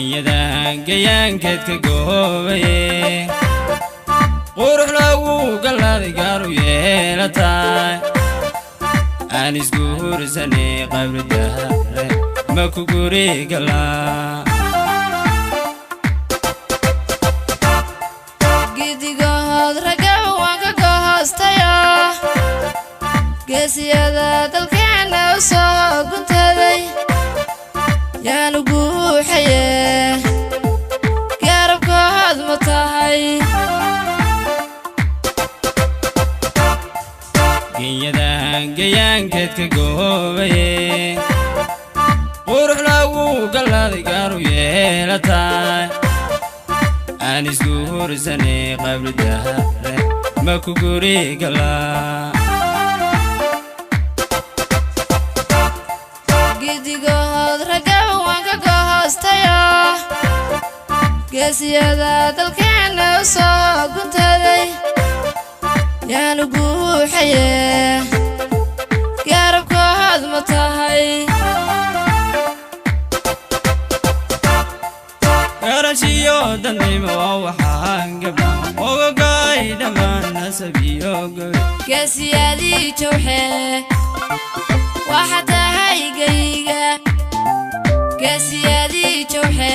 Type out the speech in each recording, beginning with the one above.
Genyadan geyankeedka goobaye qurux lagu galaaday gaaru yeelataay aan isguursanay qabridaare ma ku guri galaa gidigood ragaw waan ka goostaya geesiyada dalkeena u soo guntaday yaan ugu xaye garabkood ma tahay Genyadan geyankeedka goobaye qurux lagu galaaday gaaru yeelataay aan isguursanay qabridaare ma ku guri galaa gidigood ragaw waan ka goostaya geesiyada dalkeena u soo guntaday yaan ugu xaye garabkood ma tahay garashiyo danimo waxaan gabdha ogogay dhammaan nasabiyo goy geesiyadii jawxe waxa tahay gayga geesiyadii jawxe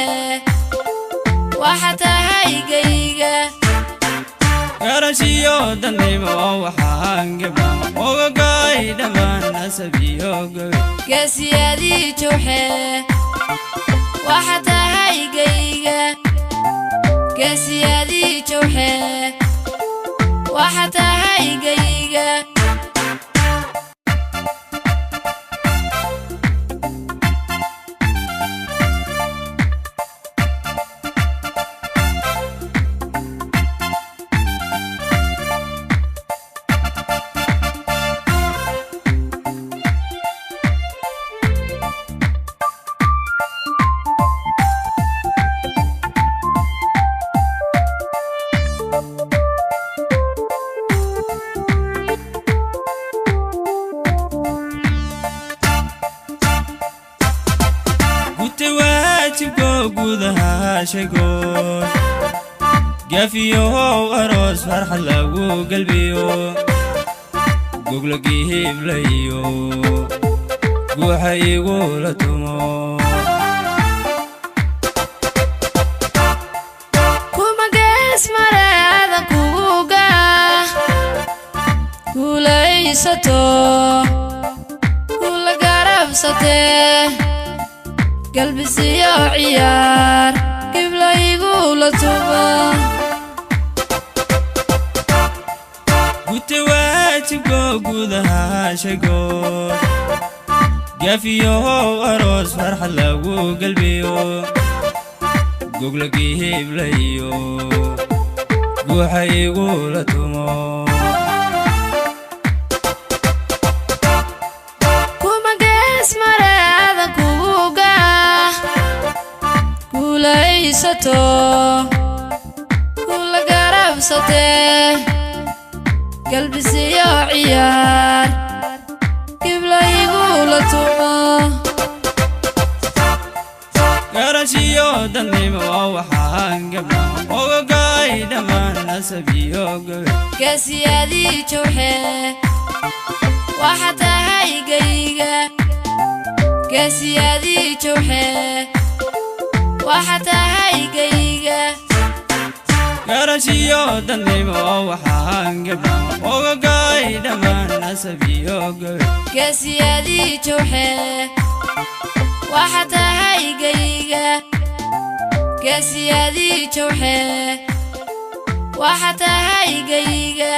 waxa tahay gayga garashiyo danimo waxaan gabdha ogogay dhammaan nasabiyo goy geesiyadii jawxe waxa tahay gayga geesiyadii jawxe waxa tahay gayga شكون قافيو أروس فرح لغو قلبيو قوقلقي هبليو قوحي قولتمو كوما قيس مريضا كوغا كولا يساتو كولا قرب ساتي قلبي سيا عيار قبلا يقول توبا قلت واجب قوقودها شكون قافيو أروس فرح لغو قلبيو قوقلقي هبليو قوحي قولتمو كوما قيس مريضا كوغا كولا يساتو كولا قرب ساتي قلبي سيا عيار قبلا يقول توما garashiyo danimo waxaan gabdha ogogay dhammaan nasabiyo goy geesiyadii jawxe waxa tahay gayga geesiyadii jawxe waxa tahay gayga garashiyo danimo waxaan gabdha ogogay dhammaan nasabiyo goy geesiyadii jawxe waxa tahay gayga geesiyadii jawxe waxa tahay gayga